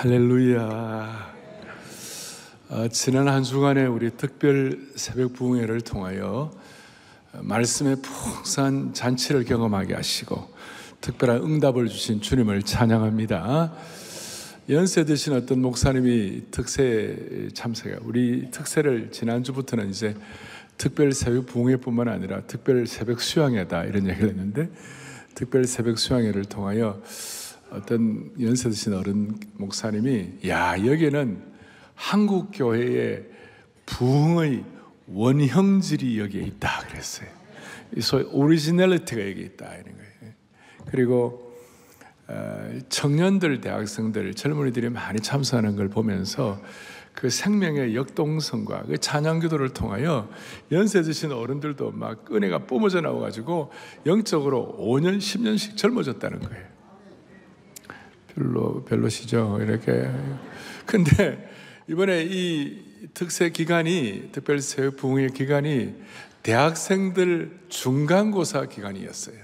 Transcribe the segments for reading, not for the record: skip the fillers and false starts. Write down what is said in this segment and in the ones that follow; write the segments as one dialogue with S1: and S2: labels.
S1: 할렐루야. 지난 한 주간에 우리 특별 새벽 부흥회를 통하여 말씀의 풍성한 잔치를 경험하게 하시고 특별한 응답을 주신 주님을 찬양합니다. 연세 드신 어떤 목사님이 특세 참석해, 우리 특세를 지난주부터는 이제 특별 새벽 부흥회뿐만 아니라 특별 새벽 수양회다 이런 얘기를 했는데, 특별 새벽 수양회를 통하여 어떤 연세 드신 어른 목사님이 여기는 한국 교회의 부흥의 원형질이 여기에 있다 그랬어요. 소위 오리지널리티가 여기 있다 이런 거예요. 그리고 청년들, 대학생들, 젊은이들이 많이 참석하는 걸 보면서 그 생명의 역동성과 그 찬양 기도를 통하여 연세 드신 어른들도 막 은혜가 뿜어져 나와가지고 영적으로 5년, 10년씩 젊어졌다는 거예요. 별로시죠? 이렇게. 근데 이번에 이 특세 기간이, 특별 새벽 부흥회 기간이 대학생들 중간고사 기간이었어요.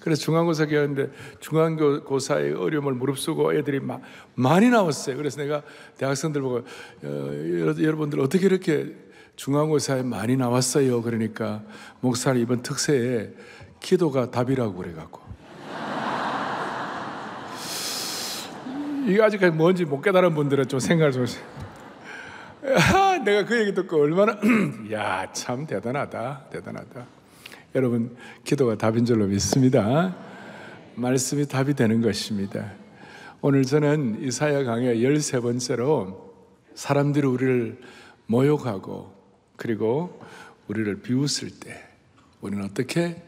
S1: 그래서 중간고사 기간인데 중간고사의 어려움을 무릅쓰고 애들이 많이 나왔어요. 그래서 내가 대학생들 보고 여러분들 어떻게 이렇게 중간고사에 많이 나왔어요? 그러니까 목사님 이번 특세에 기도가 답이라고 그래갖고, 이게 아직까지 뭔지 못 깨달은 분들은 좀 생각을 좀 하세요. 내가 그 얘기 듣고 얼마나 참 대단하다. 여러분, 기도가 답인 줄로 믿습니다. 말씀이 답이 되는 것입니다. 오늘 저는 이사야 강의 13번째로 사람들이 우리를 모욕하고 그리고 우리를 비웃을 때 우리는 어떻게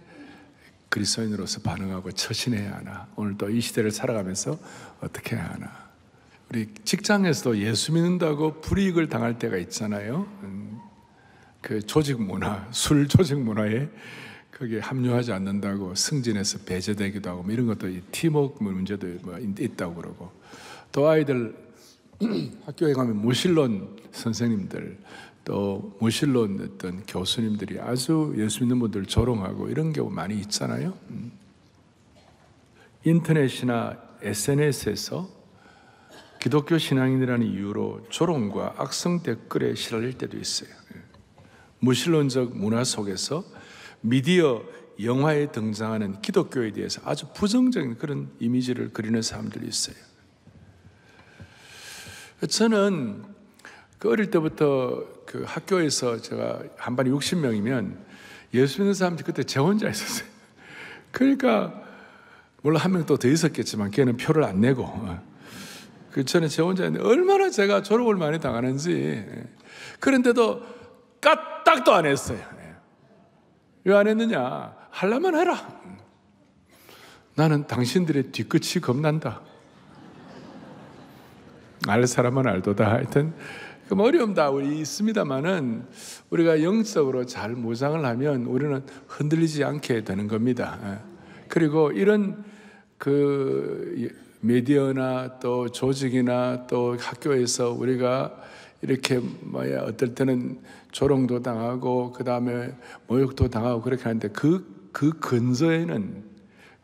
S1: 그리스도인으로서 반응하고 처신해야 하나, 오늘 또 이 시대를 살아가면서 어떻게 해야 하나. 우리 직장에서도 예수 믿는다고 불이익을 당할 때가 있잖아요. 그 조직 문화, 술 조직 문화에 거기에 합류하지 않는다고 승진해서 배제되기도 하고, 이런 것도 팀워크 문제도 있다고 그러고, 또 아이들 학교에 가면 무신론 선생님들, 또 무신론 어떤 교수님들이 아주 예수 믿는 분들 조롱하고 이런 경우 많이 있잖아요. 인터넷이나 SNS에서 기독교 신앙인이라는 이유로 조롱과 악성 댓글에 시달릴 때도 있어요. 무신론적 문화 속에서 미디어, 영화에 등장하는 기독교에 대해서 아주 부정적인 그런 이미지를 그리는 사람들이 있어요. 저는 그 어릴 때부터 그 학교에서 제가 한 반에 60명이면 예수 믿는 사람들이 그때 제 혼자 있었어요. 그러니까 물론 한 명 또 더 있었겠지만 걔는 표를 안 내고, 저는 제 혼자 있는데 얼마나 제가 조롱을 많이 당하는지. 그런데도 까딱도 안 했어요. 왜 안 했느냐? 하려면 해라. 나는 당신들의 뒤끝이 겁난다. 알 사람은 알도다. 하여튼 어려움 다 우리 있습니다만은 우리가 영적으로 잘 무장을 하면 우리는 흔들리지 않게 되는 겁니다. 그리고 이런 그 미디어나 또 조직이나 또 학교에서 우리가 이렇게 어떨 때는 조롱도 당하고 그 다음에 모욕도 당하고 그렇게 하는데 그 근저에는,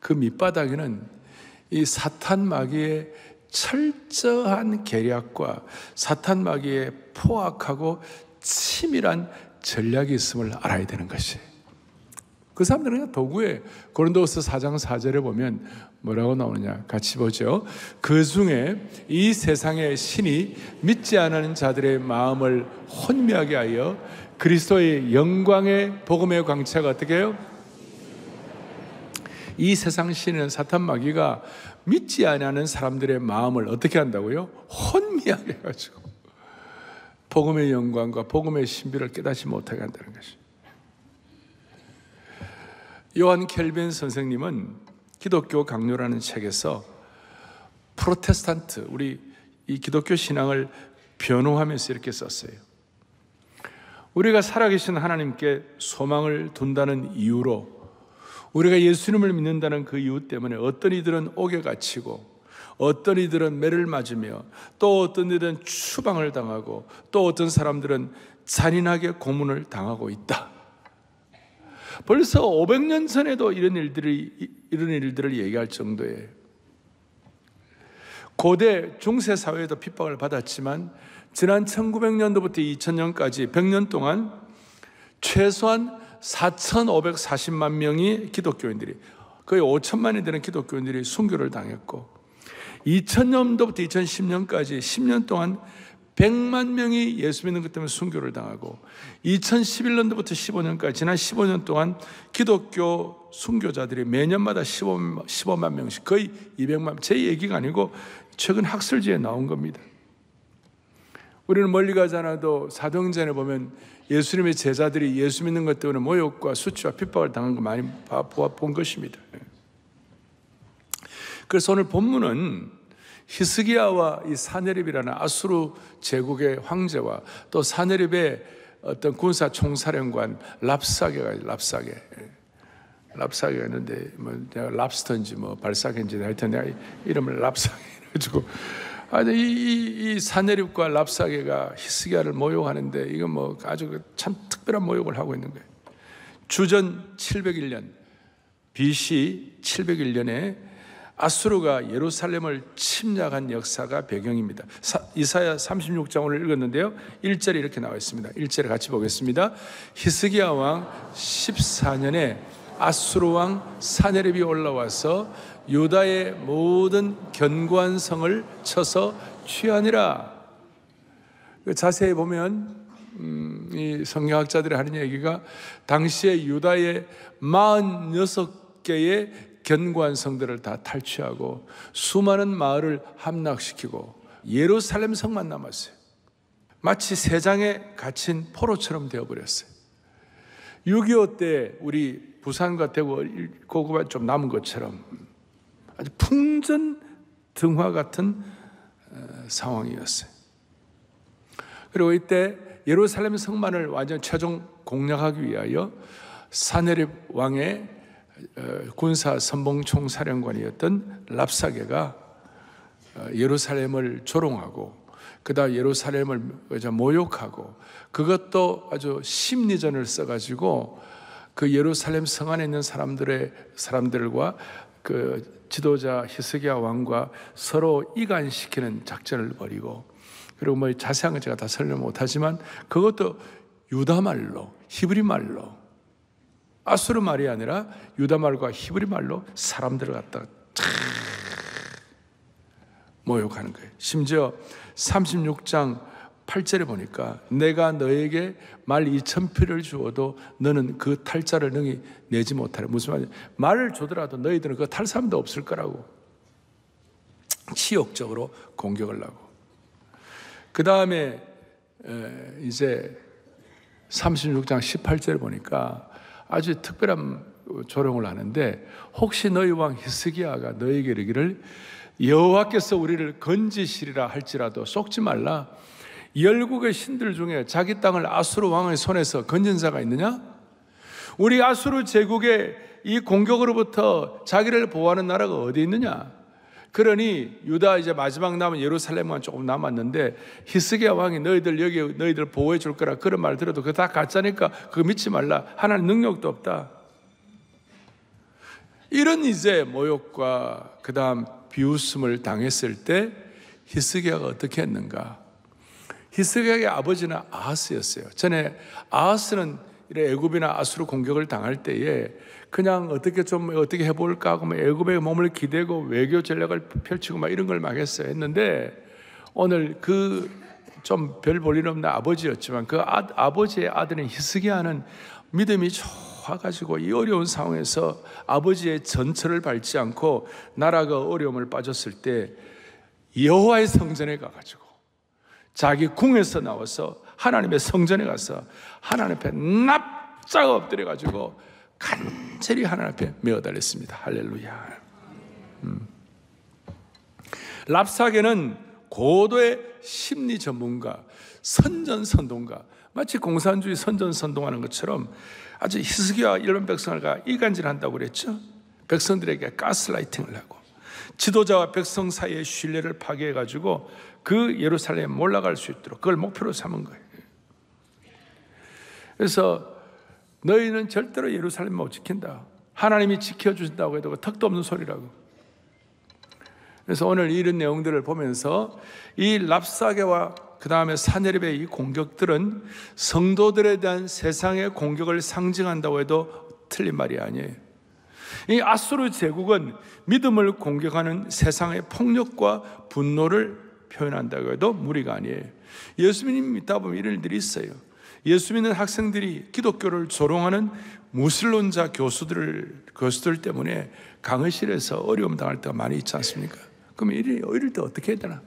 S1: 그 밑바닥에는 이 사탄 마귀의 철저한 계략과 사탄 마귀의 포악하고 치밀한 전략이 있음을 알아야 되는 것이. 그 사람들은 그냥 도구에, 고린도후서 4장 4절에 보면 뭐라고 나오느냐 같이 보죠. 그 중에 이 세상의 신이 믿지 않는 자들의 마음을 혼미하게 하여 그리스도의 영광의 복음의 광채가 어떻게 해요? 이 세상 신은 사탄 마귀가 믿지 않는 사람들의 마음을 어떻게 한다고요? 혼미하게 해가지고 복음의 영광과 복음의 신비를 깨닫지 못하게 한다는 것이. 요한 켈빈 선생님은 기독교 강요라는 책에서 프로테스탄트, 우리 이 기독교 신앙을 변호하면서 이렇게 썼어요. 우리가 살아계신 하나님께 소망을 둔다는 이유로, 우리가 예수님을 믿는다는 그 이유 때문에 어떤 이들은 옥에 갇히고, 어떤 이들은 매를 맞으며, 또 어떤 이들은 추방을 당하고, 또 어떤 사람들은 잔인하게 고문을 당하고 있다. 벌써 500년 전에도 이런 일들을 얘기할 정도예요. 고대 중세 사회에도 핍박을 받았지만 지난 1900년도부터 2000년까지 100년 동안 최소한 4,540만 명의 기독교인들이, 거의 5천만이 되는 기독교인들이 순교를 당했고, 2000년도부터 2010년까지 10년 동안 100만 명이 예수 믿는 것 때문에 순교를 당하고, 2011년도부터 15년까지 지난 15년 동안 기독교 순교자들이 매년마다 15만 명씩, 거의 200만, 제 얘기가 아니고 최근 학술지에 나온 겁니다. 우리는 멀리 가지 않아도 사도행전에 보면 예수님의 제자들이 예수 믿는 것 때문에 모욕과 수치와 핍박을 당한 거 많이 본 것입니다. 그래서 오늘 본문은 히스기야와 이 사네립이라는 아수르 제국의 황제와 또 사네립의 어떤 군사 총사령관 랍사게가 있는데, 뭐 내가 랍스터인지 뭐 발사계인지 하여튼 내가 이름을 랍사게 해가지고, 이 사네립과 랍사게가 히스기야를 모욕하는데, 이건 뭐 아주 참 특별한 모욕을 하고 있는 거예요. 주전 701년 BC 701년에 아수르가 예루살렘을 침략한 역사가 배경입니다. 이사야 36장 오늘 읽었는데요, 1절에 이렇게 나와 있습니다. 1절에 같이 보겠습니다. 히스기야 왕 14년에 아수르 왕 사네립이 올라와서 유다의 모든 견고한 성을 쳐서 취하니라. 자세히 보면 이 성경학자들이 하는 얘기가, 당시에 유다의 46개의 견고한 성들을 다 탈취하고 수많은 마을을 함락시키고 예루살렘 성만 남았어요. 마치 새 장에 갇힌 포로처럼 되어버렸어요. 6.25 때 우리 부산과 대구 고구마 좀 남은 것처럼 아주 풍전등화 같은 상황이었어요. 그리고 이때 예루살렘 성만을 완전 최종 공략하기 위하여 사네립 왕의 군사 선봉총사령관이었던 랍사게가 예루살렘을 조롱하고, 그다음 예루살렘을 모욕하고, 그것도 아주 심리전을 써가지고 그 예루살렘 성 안에 있는 사람들과 그 지도자 히스기야 왕과 서로 이간시키는 작전을 벌이고, 그리고 뭐 자세한 건 제가 다 설명 못하지만 그것도 유다 말로, 히브리 말로, 아수르 말이 아니라 유다 말과 히브리 말로 사람들을 갖다가 모욕하는 거예요. 심지어 36장 8절에 보니까, 내가 너에게 말 2,000필을 주어도 너는 그 탈자를 능히 내지 못하라. 무슨 말이냐, 말을 주더라도 너희들은 그거 탈 사람도 없을 거라고 치욕적으로 공격을 하고, 그 다음에 이제 36장 18절에 보니까 아주 특별한 조롱을 하는데, 혹시 너희 왕 히스기야가 너에게 이르기를 여호와께서 우리를 건지시리라 할지라도 속지 말라. 열국의 신들 중에 자기 땅을 아수르 왕의 손에서 건진 자가 있느냐? 우리 아수르 제국의 이 공격으로부터 자기를 보호하는 나라가 어디 있느냐? 그러니 유다 이제 마지막 남은 예루살렘만 조금 남았는데, 히스기야 왕이 너희들 보호해 줄 거라 그런 말 들어도 그거 다 가짜니까 그거 믿지 말라. 하나님 능력도 없다. 이런 이제 모욕과 그 다음 비웃음을 당했을 때 히스기야가 어떻게 했는가? 히스기야의 아버지는 아하스였어요. 전에 아하스는 애굽이나 아수르 공격을 당할 때에 그냥 어떻게 해볼까 하고 애굽에 몸을 기대고 외교 전략을 펼치고 막 이런 걸 막 했는데, 오늘 그 좀 별 볼 일 없는 아버지였지만 그 아버지의 아들인 히스기야는 믿음이 좋아가지고 이 어려운 상황에서 아버지의 전철을 밟지 않고 나라가 어려움을 빠졌을 때 여호와의 성전에 가가지고 자기 궁에서 나와서 하나님의 성전에 가서 하나님 앞에 납작 엎드려가지고 간절히 하나님 앞에 메어달렸습니다. 할렐루야. 랍사게는 고도의 심리 전문가, 선전선동가, 마치 공산주의 선전선동하는 것처럼 아주 히스기야 일반 백성을 이간질한다고 그랬죠. 백성들에게 가스라이팅을 하고 지도자와 백성 사이의 신뢰를 파괴해가지고 그 예루살렘에 올라갈 수 있도록 그걸 목표로 삼은 거예요. 그래서 너희는 절대로 예루살렘 못 지킨다. 하나님이 지켜주신다고 해도 턱도 없는 소리라고. 그래서 오늘 이런 내용들을 보면서 이 랍사게와 그 다음에 사내립의 이 공격들은 성도들에 대한 세상의 공격을 상징한다고 해도 틀린 말이 아니에요. 이 아수르 제국은 믿음을 공격하는 세상의 폭력과 분노를 표현한다고 해도 무리가 아니에요. 예수 믿다 보면 이런 일들이 있어요. 예수 믿는 학생들이 기독교를 조롱하는 무신론자 교수들 때문에 강의실에서 어려움 당할 때가 많이 있지 않습니까? 그럼 이럴 때 어떻게 해야 되나?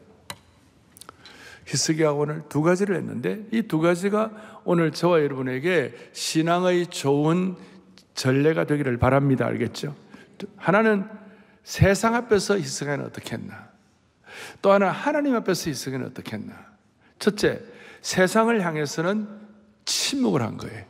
S1: 히스기야가 오늘 두 가지를 했는데 이 두 가지가 오늘 저와 여러분에게 신앙의 좋은 전례가 되기를 바랍니다. 알겠죠? 하나는 세상 앞에서 히스기야는 어떻게 했나? 또 하나 하나님 앞에서 히스기야는 어떻게 했나? 첫째, 세상을 향해서는 침묵을 한 거예요.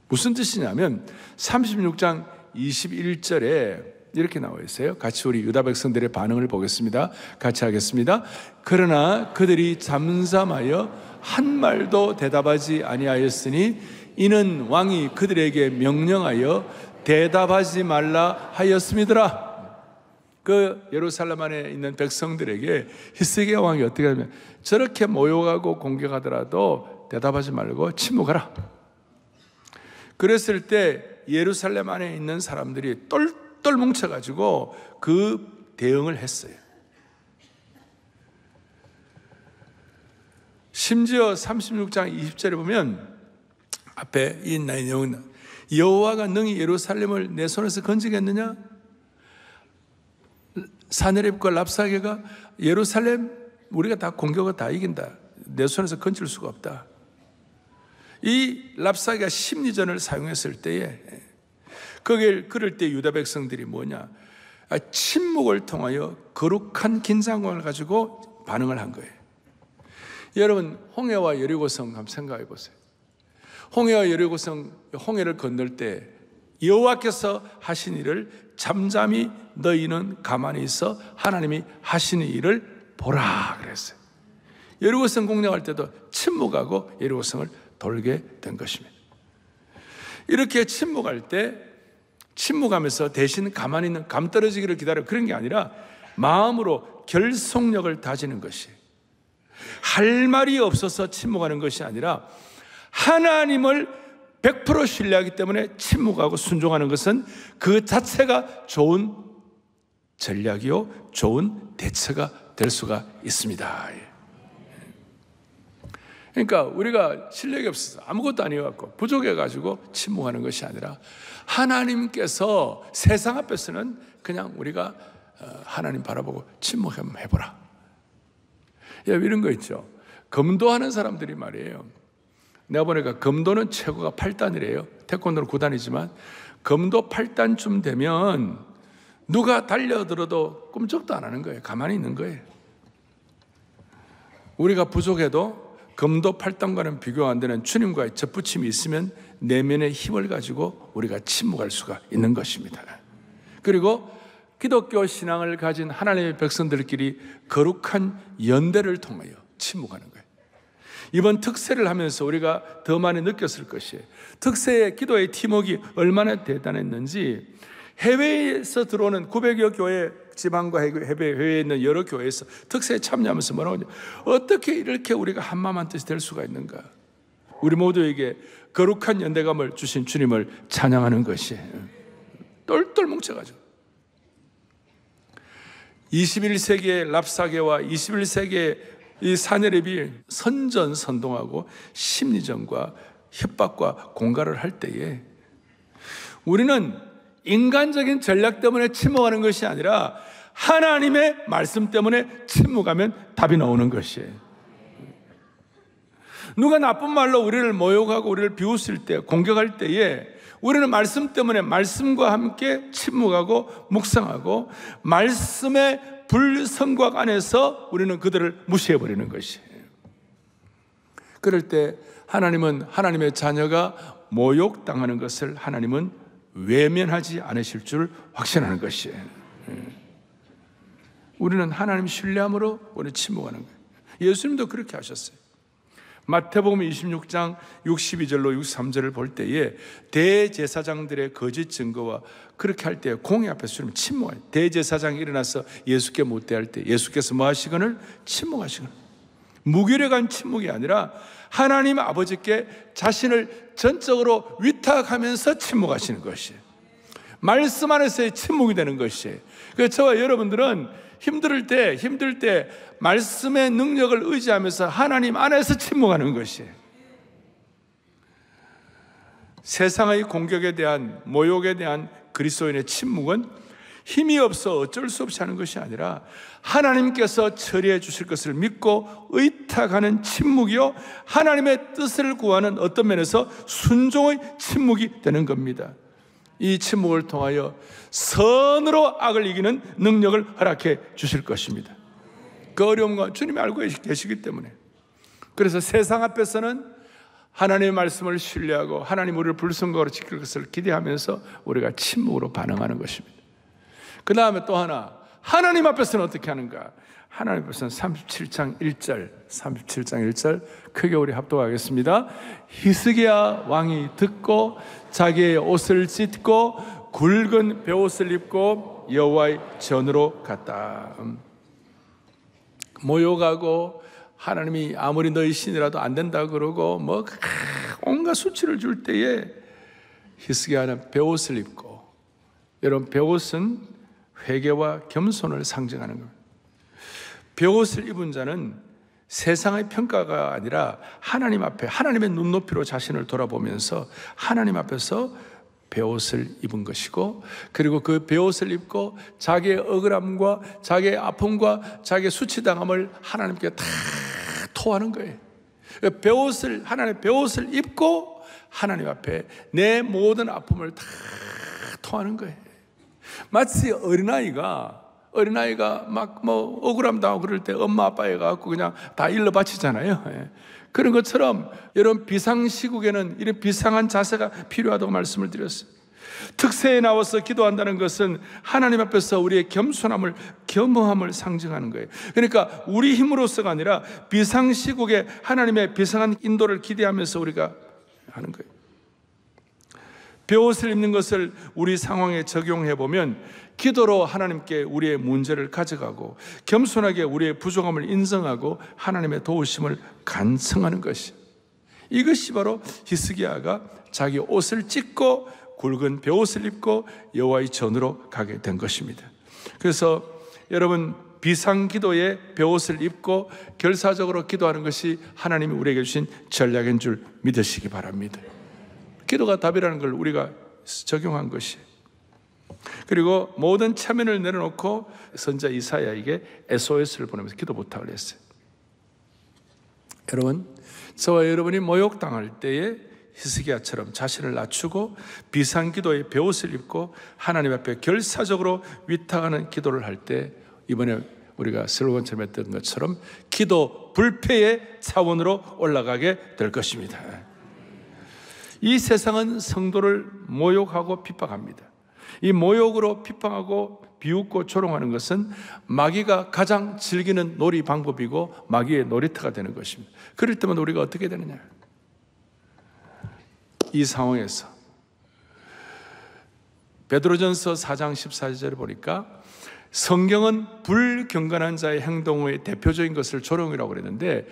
S1: 무슨 뜻이냐면 36장 21절에 이렇게 나와 있어요. 같이 우리 유다 백성들의 반응을 보겠습니다. 같이 하겠습니다. 그러나 그들이 잠잠하여 한 말도 대답하지 아니하였으니 이는 왕이 그들에게 명령하여 대답하지 말라 하였음이더라. 그 예루살렘 안에 있는 백성들에게 히스기야 왕이 어떻게 하면 저렇게 모욕하고 공격하더라도 대답하지 말고 침묵하라. 그랬을 때 예루살렘 안에 있는 사람들이 똘똘 뭉쳐가지고 그 대응을 했어요. 심지어 36장 20절에 보면 앞에 이 내용은 여호와가 능히 예루살렘을 내 손에서 건지겠느냐? 사내립과 랍사게가 예루살렘 우리가 다 공격을 다 이긴다. 내 손에서 건질 수가 없다. 이 랍사게가 심리전을 사용했을 때에 그럴 때 유다 백성들이 뭐냐? 침묵을 통하여 거룩한 긴장감을 가지고 반응을 한 거예요. 여러분 홍해와 여리고성 한번 생각해 보세요. 홍해와 여리고성 홍해를 건널 때 여호와께서 하신 일을 잠잠히 너희는 가만히 있어 하나님이 하시는 일을 보라 그랬어요. 여리고성 공략할 때도 침묵하고 여리고성을 돌게 된 것입니다. 이렇게 침묵할 때 침묵하면서 대신 가만히 있는 감 떨어지기를 기다려 그런 게 아니라 마음으로 결속력을 다지는 것이 할 말이 없어서 침묵하는 것이 아니라 하나님을 100% 신뢰하기 때문에 침묵하고 순종하는 것은 그 자체가 좋은 전략이요 좋은 대처가 될 수가 있습니다. 그러니까 우리가 실력이 없어서 아무것도 아니어갖고 부족해가지고 침묵하는 것이 아니라 하나님께서 세상 앞에서는 그냥 우리가 하나님 바라보고 침묵 한번 해보라. 이런 거 있죠. 검도하는 사람들이 말이에요. 내가 보니까 검도는 최고가 8단이래요. 태권도는 9단이지만 검도 8단쯤 되면 누가 달려들어도 꿈쩍도 안 하는 거예요. 가만히 있는 거예요. 우리가 부족해도 검도 8단과는 비교가 안 되는 주님과의 접붙임이 있으면 내면의 힘을 가지고 우리가 침묵할 수가 있는 것입니다. 그리고 기독교 신앙을 가진 하나님의 백성들끼리 거룩한 연대를 통하여 침묵하는 거예요. 이번 특세를 하면서 우리가 더 많이 느꼈을 것이에요. 특세의 기도의 팀워크가 얼마나 대단했는지 해외에서 들어오는 900여 교회 지방과 해외에 있는 여러 교회에서 특세에 참여하면서 뭐라고 하냐, 어떻게 이렇게 우리가 한마음 한뜻이 될 수가 있는가. 우리 모두에게 거룩한 연대감을 주신 주님을 찬양하는 것이 똘똘 뭉쳐가지고 21세기의 랍사게와 21세기의 이 사내립이 선전선동하고 심리전과 협박과 공갈을 할 때에 우리는 인간적인 전략 때문에 침묵하는 것이 아니라 하나님의 말씀 때문에 침묵하면 답이 나오는 것이에요. 누가 나쁜 말로 우리를 모욕하고 우리를 비웃을 때, 공격할 때에 우리는 말씀 때문에 말씀과 함께 침묵하고 묵상하고 말씀의 불성곽 안에서 우리는 그들을 무시해버리는 것이에요. 그럴 때 하나님은 하나님의 자녀가 모욕당하는 것을 하나님은 외면하지 않으실 줄 확신하는 것이에요. 우리는 하나님 신뢰함으로 우리는 침묵하는 거예요. 예수님도 그렇게 하셨어요. 마태복음 26장 62절로 63절을 볼 때에 대제사장들의 거짓 증거와 그렇게 할 때 공의 앞에서 주님 침묵하요. 대제사장이 일어나서 예수께 묻대할 때 예수께서 뭐 하시거늘? 침묵하시거늘. 무기력한 침묵이 아니라 하나님 아버지께 자신을 전적으로 위탁하면서 침묵하시는 것이에요. 말씀 안에서의 침묵이 되는 것이에요. 그래서 저와 여러분들은 힘들 때 말씀의 능력을 의지하면서 하나님 안에서 침묵하는 것이에요. 세상의 공격에 대한, 모욕에 대한 그리스도인의 침묵은 힘이 없어 어쩔 수 없이 하는 것이 아니라 하나님께서 처리해 주실 것을 믿고 의탁하는 침묵이요, 하나님의 뜻을 구하는 어떤 면에서 순종의 침묵이 되는 겁니다. 이 침묵을 통하여 선으로 악을 이기는 능력을 허락해 주실 것입니다. 그 어려움과 주님이 알고 계시기 때문에. 그래서 세상 앞에서는 하나님의 말씀을 신뢰하고 하나님 우리를 불순거로 지킬 것을 기대하면서 우리가 침묵으로 반응하는 것입니다. 그 다음에 또 하나, 하나님 앞에서는 어떻게 하는가? 하나님 앞에서는 37장 1절 크게 우리 합독하겠습니다. 히스기야 왕이 듣고 자기의 옷을 찢고 굵은 베옷을 입고 여호와의 전으로 갔다. 모욕하고 하나님이 아무리 너희 신이라도 안 된다 그러고 뭐 온갖 수치를 줄 때에 히스기야는 베옷을 입고, 여러분 베옷은 회개와 겸손을 상징하는 겁니다. 베옷을 입은 자는 세상의 평가가 아니라 하나님 앞에 하나님의 눈높이로 자신을 돌아보면서 하나님 앞에서 베옷을 입은 것이고, 그리고 그 베옷을 입고 자기의 억울함과 자기의 아픔과 자기의 수치당함을 하나님께 다 토하는 거예요. 하나님의 베옷을 입고 하나님 앞에 내 모든 아픔을 다 토하는 거예요. 마치 어린아이가 막 뭐 억울함 당하고 그럴 때 엄마 아빠에 가고 그냥 다 일러 바치잖아요. 그런 것처럼 여러분 비상시국에는 이런 비상한 자세가 필요하다고 말씀을 드렸어요. 특세에 나와서 기도한다는 것은 하나님 앞에서 우리의 겸허함을 상징하는 거예요. 그러니까 우리 힘으로서가 아니라 비상시국에 하나님의 비상한 인도를 기대하면서 우리가 하는 거예요. 베옷을 입는 것을 우리 상황에 적용해 보면 기도로 하나님께 우리의 문제를 가져가고 겸손하게 우리의 부족함을 인정하고 하나님의 도우심을 간청하는 것이, 이것이 바로 히스기야가 자기 옷을 찢고 굵은 베옷을 입고 여호와의 전으로 가게 된 것입니다. 그래서 여러분 비상기도에 베옷을 입고 결사적으로 기도하는 것이 하나님이 우리에게 주신 전략인 줄 믿으시기 바랍니다. 기도가 답이라는 걸 우리가 적용한 것이에요. 그리고 모든 체면을 내려놓고 선자 이사야에게 SOS를 보내면서 기도 부탁을 했어요. 여러분, 저와 여러분이 모욕당할 때에 히스기야처럼 자신을 낮추고 비상기도에 베옷을 입고 하나님 앞에 결사적으로 위탁하는 기도를 할 때, 이번에 우리가 슬로건처럼 했던 것처럼 기도 불패의 차원으로 올라가게 될 것입니다. 이 세상은 성도를 모욕하고 핍박합니다. 이 모욕으로 핍박하고 비웃고 조롱하는 것은 마귀가 가장 즐기는 놀이 방법이고 마귀의 놀이터가 되는 것입니다. 그럴 때마다 우리가 어떻게 되느냐? 이 상황에서 베드로전서 4장 14절을 보니까 성경은 불경건한 자의 행동의 대표적인 것을 조롱이라고 그랬는데,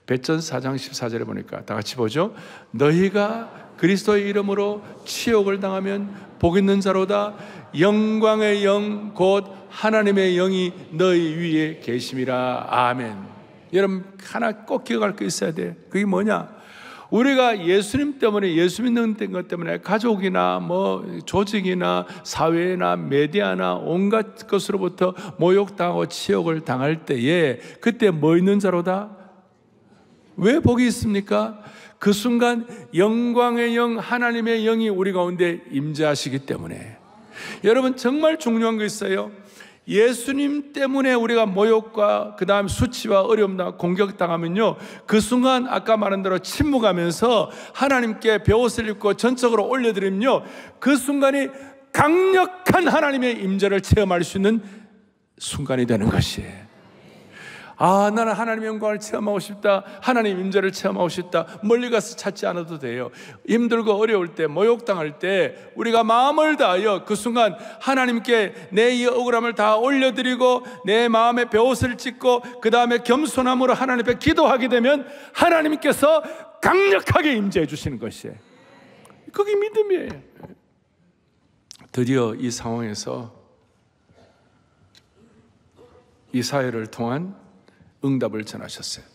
S1: 베드로전서 4장 14절에 보니까 다 같이 보죠. 너희가 그리스도의 이름으로 치욕을 당하면 복 있는 자로다. 영광의 영 곧 하나님의 영이 너희 위에 계심이라. 아멘. 여러분 하나 꼭 기억할 거 있어야 돼. 그게 뭐냐? 우리가 예수님 때문에, 예수 믿는 것 때문에 가족이나 뭐 조직이나 사회나 메디아나 온갖 것으로부터 모욕당하고 치욕을 당할 때에 그때 뭐 있는 자로다? 왜 복이 있습니까? 그 순간 영광의 영, 하나님의 영이 우리 가운데 임재하시기 때문에. 여러분 정말 중요한 거 있어요. 예수님 때문에 우리가 모욕과 그 다음 수치와 어려움과 공격당하면요, 그 순간 아까 말한 대로 침묵하면서 하나님께 베옷을 입고 전적으로 올려드리면요, 그 순간이 강력한 하나님의 임재를 체험할 수 있는 순간이 되는 것이에요. 나는 하나님의 영광을 체험하고 싶다, 하나님 임재를 체험하고 싶다, 멀리 가서 찾지 않아도 돼요. 힘들고 어려울 때, 모욕당할 때 우리가 마음을 다하여 그 순간 하나님께 내 이 억울함을 다 올려드리고 내 마음에 벼옷을 찢고 그 다음에 겸손함으로 하나님 앞에 기도하게 되면 하나님께서 강력하게 임재해 주시는 것이에요. 그게 믿음이에요. 드디어 이 상황에서 이사야를 통한 응답을 전하셨어요.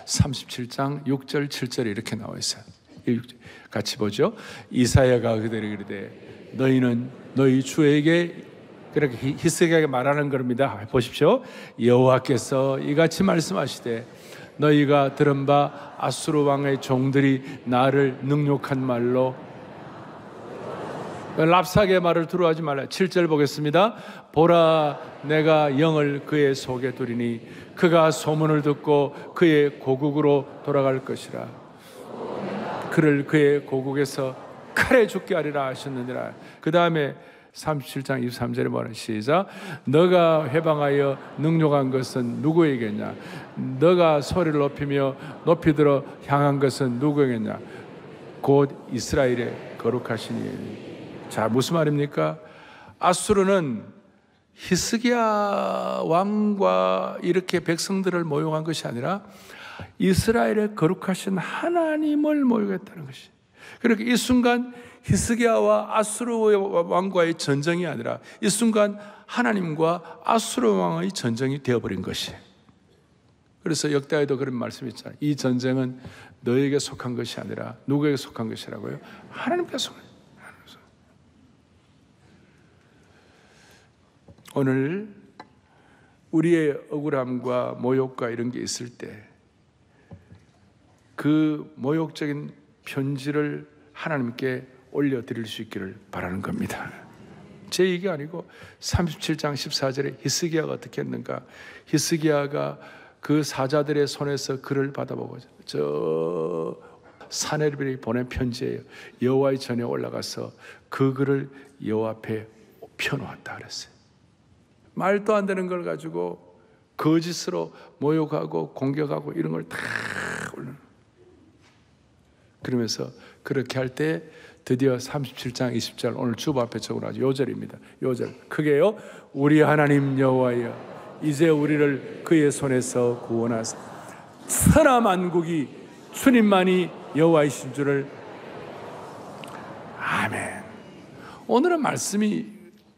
S1: 37장 6절 7절에 이렇게 나와 있어요. 같이 보죠. 이사야가 그들에게 이르되 너희는 너희 주에게, 그렇게 히스기야에게 말하는 겁니다. 보십시오. 여호와께서 이같이 말씀하시되 너희가 들은 바 아수르 왕의 종들이 나를 능욕한 말로, 랍사게 말을 두려워하지 말라. 7절 보겠습니다. 보라, 내가 영을 그의 속에 두리니 그가 소문을 듣고 그의 고국으로 돌아갈 것이라. 그를 그의 고국에서 칼에 죽게 하리라 하셨느니라. 그 다음에 37장 23절에 뭐라, 시작. 너가 회방하여 능욕한 것은 누구에게냐? 너가 소리를 높이며 높이 들어 향한 것은 누구에게냐? 곧 이스라엘의 거룩하시니. 자, 무슨 말입니까? 아수르는 히스기야 왕과 이렇게 백성들을 모욕한 것이 아니라 이스라엘의 거룩하신 하나님을 모욕했다는 것이. 그렇게 이 순간 히스기야와 아수르 왕과의 전쟁이 아니라 이 순간 하나님과 아수르 왕의 전쟁이 되어버린 것이에요. 그래서 역대에도 그런 말씀이 있잖아요. 이 전쟁은 너에게 속한 것이 아니라 누구에게 속한 것이라고요? 하나님께 속한 것이에요. 오늘 우리의 억울함과 모욕과 이런 게 있을 때 그 모욕적인 편지를 하나님께 올려드릴 수 있기를 바라는 겁니다. 제 얘기 아니고 37장 14절에 히스기야가 어떻게 했는가? 히스기야가 그 사자들의 손에서 글을 받아보고, 저 사네립이 보낸 편지예요. 여호와의 전에 올라가서 그 글을 여호와 앞에 펴놓았다 그랬어요. 말도 안 되는 걸 가지고 거짓으로 모욕하고 공격하고 이런 걸 다 올려. 그러면서 그렇게 할 때 드디어 37장 20절, 오늘 주보 앞에 적어놔죠. 요절입니다. 요절 크게요. 우리 하나님 여호와여, 이제 우리를 그의 손에서 구원하사 천하 만국이 주님만이 여호와이신 줄을. 아멘. 오늘은 말씀이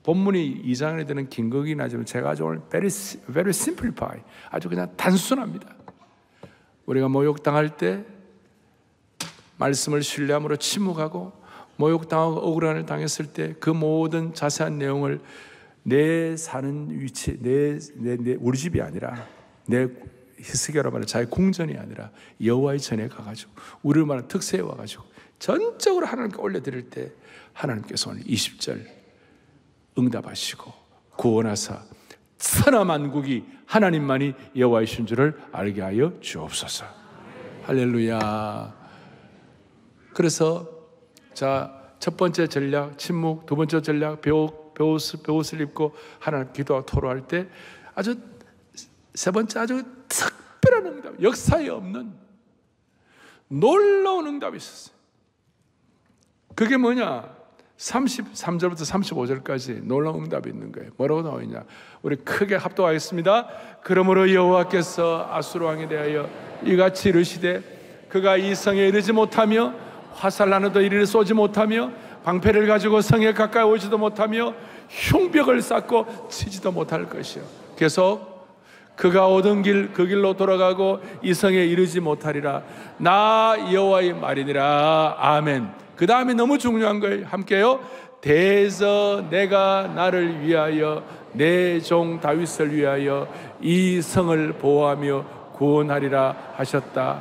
S1: 본문이 2장에 되는 긴 거긴 하지만 제가 아주 오늘 very simplify, 아주 그냥 단순합니다. 우리가 모욕당할 때 말씀을 신뢰함으로 침묵하고, 모욕당하고 억울함을 당했을 때 그 모든 자세한 내용을 내 사는 위치, 우리 집이 아니라 내 히스기야로 말하는 자의 궁전이 아니라 여호와의 전에 가가지고 우리를 말하는 특세에 와가지고 전적으로 하나님께 올려드릴 때 하나님께서 오늘 20절 응답하시고 구원하사 천하 만국이 하나님만이 여호와이신 줄을 알게 하여 주옵소서. 할렐루야. 그래서 자, 첫 번째 전략 침묵, 두 번째 전략 벼옷을 입고 하나님 기도하고 토로할 때, 아주 세 번째 아주 특별한 응답, 역사에 없는 놀라운 응답이 있었어요. 그게 뭐냐? 33절부터 35절까지 놀라운 응답이 있는 거예요. 뭐라고 나와 있냐? 우리 크게 합독하겠습니다. 그러므로 여호와께서 아수르 왕에 대하여 이같이 이르시되 그가 이 성에 이르지 못하며 화살나는도 이리를 쏘지 못하며 방패를 가지고 성에 가까이 오지도 못하며 흉벽을 쌓고 치지도 못할 것이요. 계속 그가 오던 길 그 길로 돌아가고 이 성에 이르지 못하리라. 나 여호와의 말이니라. 아멘. 그 다음에 너무 중요한 거예요. 함께요. 대저 내가 나를 위하여 내 종 다윗을 위하여 이 성을 보호하며 구원하리라 하셨다.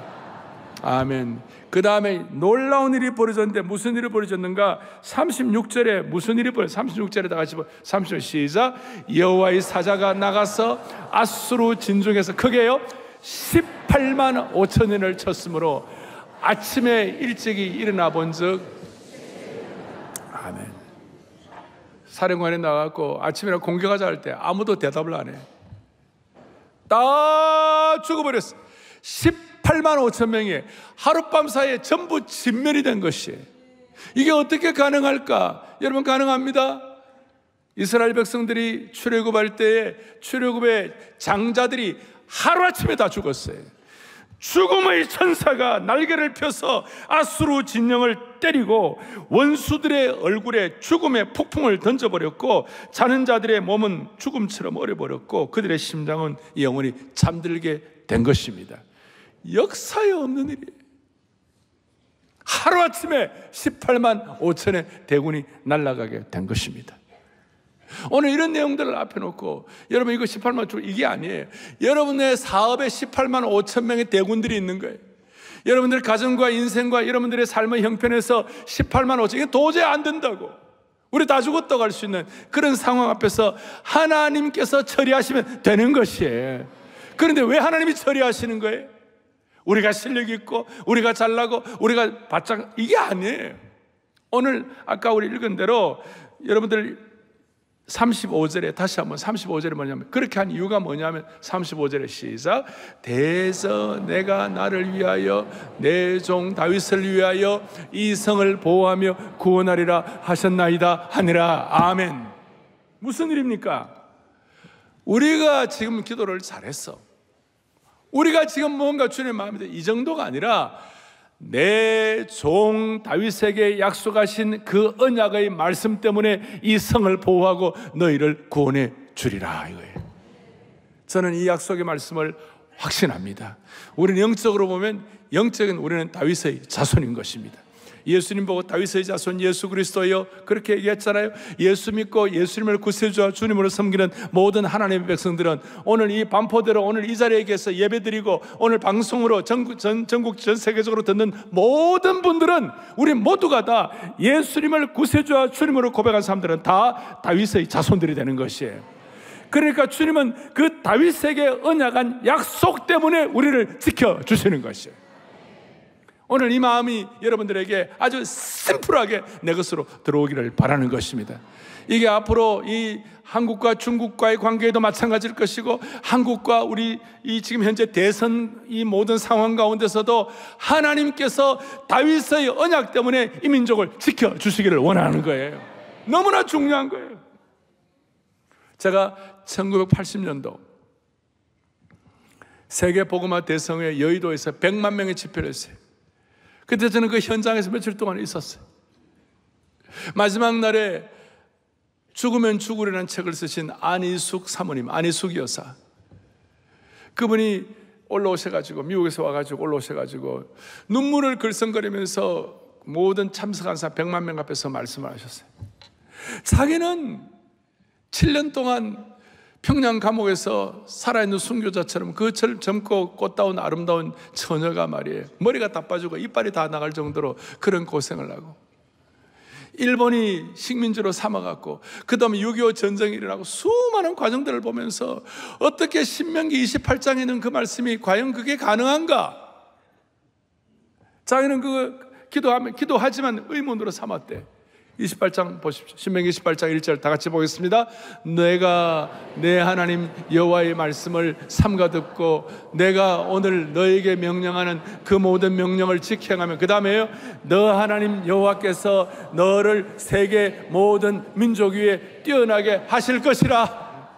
S1: 아멘. 그 다음에 놀라운 일이 벌어졌는데 무슨 일이 벌어졌는가? 36절에 무슨 일이 벌어졌어요? 36절에 다 같이 36절 시작. 여호와의 사자가 나가서 아수르 진중에서 크게요 18만 5천인을 쳤으므로 아침에 일찍이 일어나 본즉. 아멘. 사령관이 나가고 아침이라 공격하자 할 때 아무도 대답을 안 해. 다 죽어버렸어요. 18만 5천 명이 하룻밤 사이에 전부 진멸이 된 것이에요. 이게 어떻게 가능할까? 여러분, 가능합니다. 이스라엘 백성들이 출애굽할 때에 출애굽의 장자들이 하루아침에 다 죽었어요. 죽음의 천사가 날개를 펴서 아수르 진영을 때리고 원수들의 얼굴에 죽음의 폭풍을 던져버렸고, 자는 자들의 몸은 죽음처럼 얼어버렸고 그들의 심장은 영원히 잠들게 된 것입니다. 역사에 없는 일이에요. 하루아침에 18만 5천의 대군이 날아가게 된 것입니다. 오늘 이런 내용들을 앞에 놓고, 여러분, 이거 18만 5천, 이게 아니에요. 여러분의 사업에 18만 5천 명의 대군들이 있는 거예요. 여러분들 가정과 인생과 여러분들의 삶의 형편에서 18만 5천, 이게 도저히 안 된다고, 우리 다 죽었다고 할 수 있는 그런 상황 앞에서 하나님께서 처리하시면 되는 것이에요. 그런데 왜 하나님이 처리하시는 거예요? 우리가 실력 있고 우리가 잘나고 우리가 바짝, 이게 아니에요. 오늘 아까 우리 읽은 대로 여러분들 35절에 다시 한번, 35절에 뭐냐면, 그렇게 한 이유가 뭐냐면 35절에 시작, 대저 내가 나를 위하여 내 종 다윗을 위하여 이 성을 보호하며 구원하리라 하셨나이다 하니라. 아멘. 무슨 일입니까? 우리가 지금 기도를 잘했어. 우리가 지금 뭔가 주님의 마음에 이 정도가 아니라 내 종 다윗에게 약속하신 그 언약의 말씀 때문에 이 성을 보호하고 너희를 구원해 주리라, 이거예요. 저는 이 약속의 말씀을 확신합니다. 우리는 영적으로 보면, 영적인 우리는 다윗의 자손인 것입니다. 예수님 보고 다윗의 자손 예수 그리스도여, 그렇게 얘기했잖아요. 예수 믿고 예수님을 구세주와 주님으로 섬기는 모든 하나님의 백성들은 오늘 이 반포대로 오늘 이 자리에 계서 예배드리고 오늘 방송으로 전국 전 세계적으로 듣는 모든 분들은, 우리 모두가 다 예수님을 구세주와 주님으로 고백한 사람들은 다 다윗의 자손들이 되는 것이에요. 그러니까 주님은 그 다윗에게 언약한 약속 때문에 우리를 지켜주시는 것이에요. 오늘 이 마음이 여러분들에게 아주 심플하게 내 것으로 들어오기를 바라는 것입니다. 이게 앞으로 이 한국과 중국과의 관계에도 마찬가지일 것이고, 한국과 우리 이 지금 현재 대선 이 모든 상황 가운데서도 하나님께서 다윗의 언약 때문에 이 민족을 지켜주시기를 원하는 거예요. 너무나 중요한 거예요. 제가 1980년도 세계복음화 대성회 여의도에서 100만 명의 집회를 했어요. 그때 저는 그 현장에서 며칠 동안 있었어요. 마지막 날에 죽으면 죽으리라는 책을 쓰신 안희숙 사모님, 안희숙 여사, 그분이 올라오셔가지고, 미국에서 와가지고 올라오셔가지고 눈물을 글썽거리면서 모든 참석한 사람 100만 명 앞에서 말씀을 하셨어요. 자기는 7년 동안 평양 감옥에서 살아있는 순교자처럼 그 젊고 꽃다운 아름다운 처녀가 말이에요, 머리가 다 빠지고 이빨이 다 나갈 정도로 그런 고생을 하고, 일본이 식민지로 삼아갔고 그 다음에 6.25 전쟁이 일어나고 수많은 과정들을 보면서 어떻게 신명기 28장에 있는 그 말씀이 과연 그게 가능한가? 자기는 기도하지만 의문으로 삼았대. 28장 보십시오. 신명기 28장 1절 다 같이 보겠습니다. 내가 내 하나님 여호와의 말씀을 삼가 듣고 내가 오늘 너에게 명령하는 그 모든 명령을 지켜 행하면, 그 다음에요, 너 하나님 여호와께서 너를 세계 모든 민족 위에 뛰어나게 하실 것이라.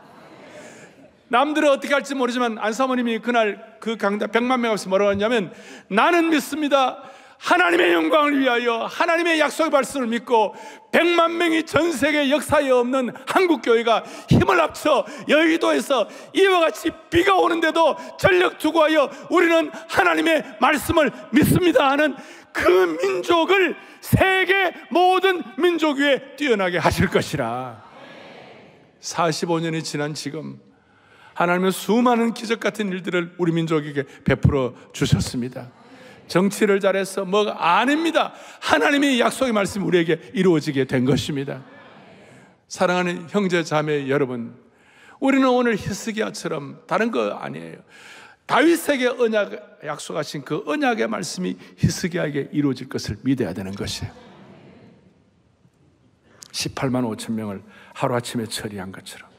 S1: 남들은 어떻게 할지 모르지만 안사모님이 그날 그 강단 100만 명 앞에서 뭐라고 했냐면, 나는 믿습니다. 하나님의 영광을 위하여 하나님의 약속의 말씀을 믿고 100만 명이 전 세계 역사에 없는 한국교회가 힘을 합쳐 여의도에서 이와 같이 비가 오는데도 전력 투구하여 우리는 하나님의 말씀을 믿습니다 하는 그 민족을 세계 모든 민족 위에 뛰어나게 하실 것이라. 45년이 지난 지금 하나님은 수많은 기적 같은 일들을 우리 민족에게 베풀어 주셨습니다. 정치를 잘해서 뭐가 아닙니다. 하나님의 약속의 말씀이 우리에게 이루어지게 된 것입니다. 사랑하는 형제 자매 여러분, 우리는 오늘 히스기야처럼 다른 거 아니에요. 다윗에게 약속하신 그 언약의 말씀이 히스기야에게 이루어질 것을 믿어야 되는 것이에요. 18만 5천 명을 하루아침에 처리한 것처럼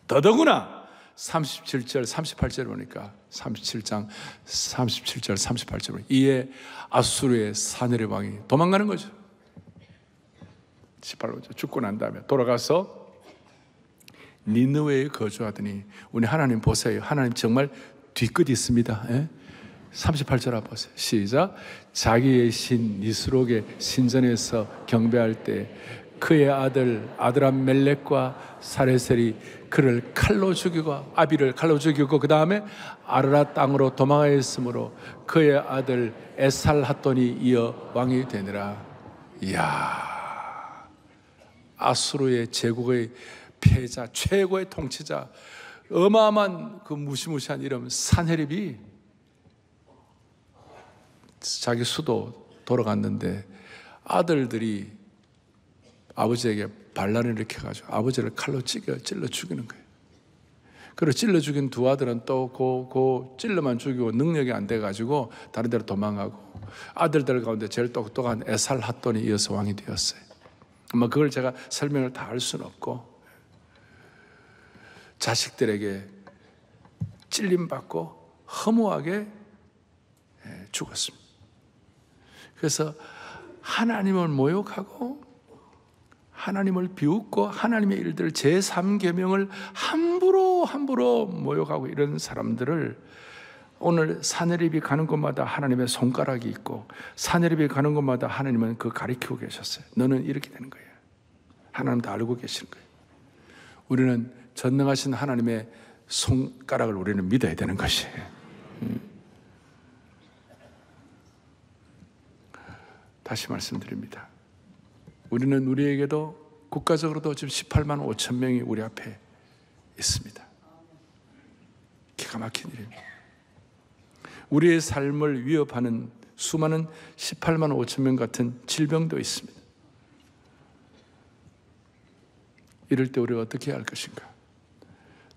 S1: 더더구나 37절 38절 보니까 37장 37절 38절 보니까 이에 아수르의 사내립 왕이 도망가는 거죠. 18절 죽고 난 다음에 돌아가서 니느웨에 거주하더니 우리 하나님 보세요. 하나님 정말 뒤끝 있습니다. 38절 한번 보세요. 시작. 자기의 신 니스록의 신전에서 경배할 때 그의 아들 아드람멜렉과 사레셀이 그를 칼로 죽이고 아비를 칼로 죽이고 그 다음에 아르라 땅으로 도망하였으므로 그의 아들 에살핫돈이 이어 왕이 되니라. 이야, 아수르의 제국의 패자, 최고의 통치자, 어마어마한 그 무시무시한 이름 산헤립이 자기 수도 돌아갔는데 아들들이 아버지에게 반란을 일으켜가지고 아버지를 칼로 찔러 죽이는 거예요. 그리고 찔러 죽인 두 아들은 또 찔러만 죽이고 능력이 안 돼가지고 다른 데로 도망가고 아들들 가운데 제일 똑똑한 에살핫돈이 이어서 왕이 되었어요. 아마 그걸 제가 설명을 다 할 수는 없고 자식들에게 찔림받고 허무하게 죽었습니다. 그래서 하나님을 모욕하고 하나님을 비웃고 하나님의 일들 제3계명을 함부로 모욕하고 이런 사람들을 오늘 산헤립이 가는 곳마다 하나님의 손가락이 있고 산헤립이 가는 곳마다 하나님은 그 가리키고 계셨어요. 너는 이렇게 되는 거예요. 하나님 다 알고 계시는 거예요. 우리는 전능하신 하나님의 손가락을 우리는 믿어야 되는 것이에요. 다시 말씀드립니다. 우리는 우리에게도 국가적으로도 지금 18만 5천 명이 우리 앞에 있습니다. 기가 막힌 일입니다. 우리의 삶을 위협하는 수많은 18만 5천 명 같은 질병도 있습니다. 이럴 때 우리가 어떻게 해야 할 것인가?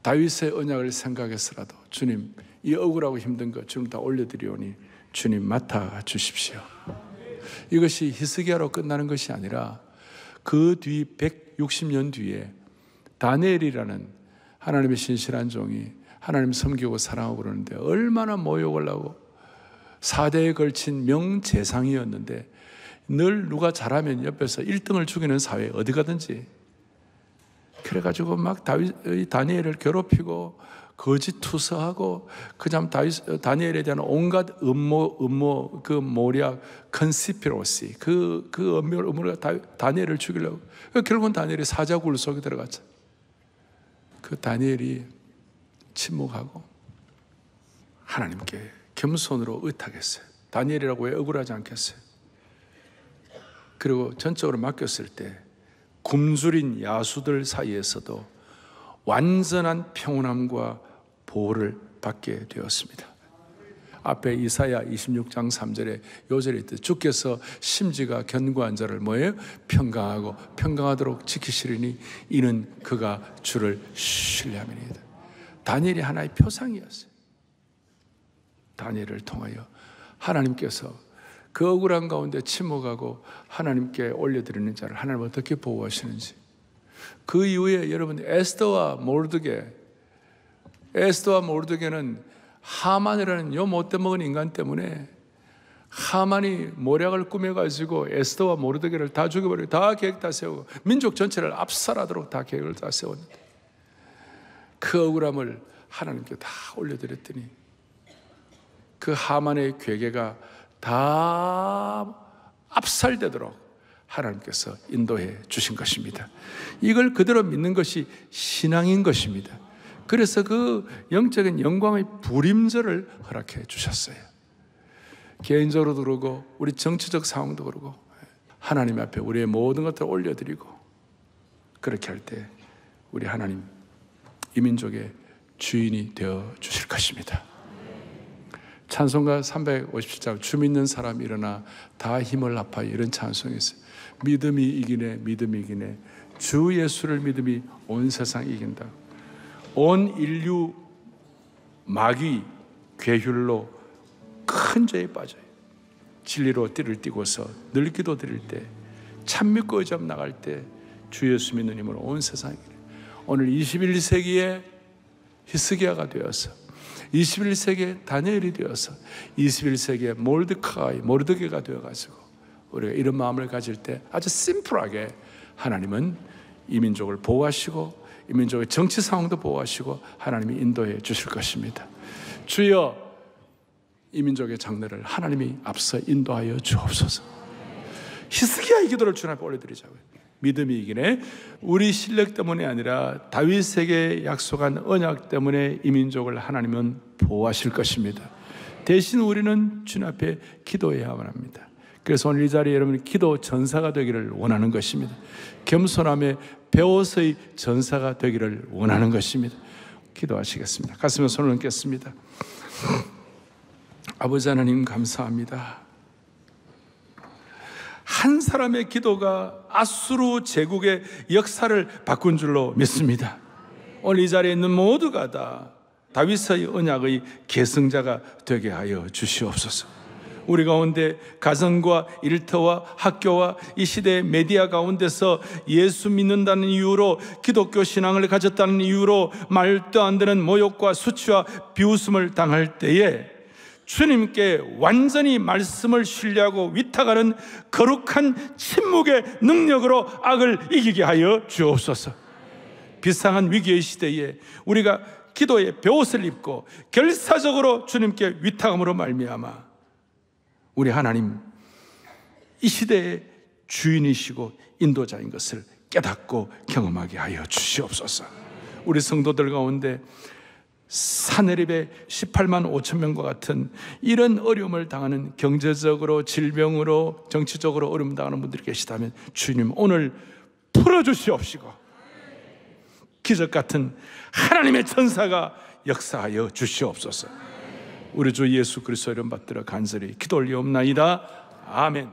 S1: 다윗의 언약을 생각해서라도 주님, 이 억울하고 힘든 것 주님 다 올려드리오니 주님 맡아 주십시오. 이것이 히스기야로 끝나는 것이 아니라 그 뒤 160년 뒤에 다니엘이라는 하나님의 신실한 종이 하나님 섬기고 사랑하고 그러는데 얼마나 모욕을 하고 4대에 걸친 명재상이었는데 늘 누가 잘하면 옆에서 1등을 죽이는 사회 어디 가든지 그래가지고 막 다니엘을 괴롭히고 거짓 투서하고 그냥 다니엘에 대한 온갖 음모 그 모략 컨시피러시 그 음모를 다니엘을 죽이려고 결국은 다니엘이 사자굴 속에 들어갔죠. 그 다니엘이 침묵하고 하나님께 겸손으로 의탁했어요. 다니엘이라고 왜 억울하지 않겠어요? 그리고 전적으로 맡겼을 때 굶주린 야수들 사이에서도 완전한 평온함과 보호를 받게 되었습니다. 앞에 이사야 26장 3절에 요절이 있듯 주께서 심지가 견고한 자를 뭐예요? 평강하도록 지키시리니 이는 그가 주를 신뢰함이니이다. 다니엘이 하나의 표상이었어요. 다니엘을 통하여 하나님께서 그 억울한 가운데 침묵하고 하나님께 올려드리는 자를 하나님 어떻게 보호하시는지. 그 이후에 여러분 에스더와 모르드게는 하만이라는 요 못돼 먹은 인간 때문에 하만이 모략을 꾸며가지고 에스더와 모르드게를 다 죽여버리고 다 계획 다 세우고 민족 전체를 압살하도록 다 계획을 다 세웠는데 그 억울함을 하나님께 다 올려드렸더니 그 하만의 괴계가 다 압살되도록 하나님께서 인도해 주신 것입니다. 이걸 그대로 믿는 것이 신앙인 것입니다. 그래서 그 영적인 영광의 불임절을 허락해 주셨어요. 개인적으로도 그러고 우리 정치적 상황도 그러고 하나님 앞에 우리의 모든 것들을 올려드리고 그렇게 할 때 우리 하나님 이 민족의 주인이 되어 주실 것입니다. 찬송가 357장 주 믿는 사람 일어나 다 힘을 합하여 이런 찬송이 있어요. 믿음이 이기네 믿음이 이기네 주 예수를 믿음이 온 세상 이긴다. 온 인류 마귀 괴휼로 큰 죄에 빠져요. 진리로 띠를 띠고서 늘 기도 드릴 때 참 믿고 의지하며 나갈 때 주 예수 믿는 힘으로 온 세상이 오늘 21세기에 히스기야가 되어서, 21세기에 다니엘이 되어서, 21세기에 모르드게가 되어가지고 우리가 이런 마음을 가질 때 아주 심플하게 하나님은 이 민족을 보호하시고 이 민족의 정치 상황도 보호하시고 하나님이 인도해 주실 것입니다. 주여, 이 민족의 장래를 하나님이 앞서 인도하여 주옵소서. 히스기야의 기도를 주님 앞에 올려드리자고요. 믿음이 이기네. 우리 실력 때문이 아니라 다윗에게 약속한 언약 때문에 이 민족을 하나님은 보호하실 것입니다. 대신 우리는 주님 앞에 기도해야만 합니다. 그래서 오늘 이 자리에 여러분 기도 전사가 되기를 원하는 것입니다. 겸손함에 배워서의 전사가 되기를 원하는 것입니다. 기도하시겠습니다. 가슴에 손을 얹겠습니다. 아버지 하나님, 감사합니다. 한 사람의 기도가 아수르 제국의 역사를 바꾼 줄로 믿습니다. 오늘 이 자리에 있는 모두가 다 다윗의 언약의 계승자가 되게 하여 주시옵소서. 우리 가운데 가정과 일터와 학교와 이 시대의 메디아 가운데서 예수 믿는다는 이유로, 기독교 신앙을 가졌다는 이유로 말도 안 되는 모욕과 수치와 비웃음을 당할 때에 주님께 완전히 말씀을 신뢰하고 위탁하는 거룩한 침묵의 능력으로 악을 이기게 하여 주옵소서. 비상한 위기의 시대에 우리가 기도의 벼옷을 입고 결사적으로 주님께 위탁함으로 말미암아 우리 하나님, 이 시대의 주인이시고 인도자인 것을 깨닫고 경험하게 하여 주시옵소서. 우리 성도들 가운데 사내립의 18만 5천 명과 같은 이런 어려움을 당하는, 경제적으로, 질병으로, 정치적으로 어려움 당하는 분들이 계시다면 주님 오늘 풀어주시옵시고 기적 같은 하나님의 천사가 역사하여 주시옵소서. 우리 주 예수 그리스도 이름 받들어 간절히 기도 올리옵나이다. 아멘.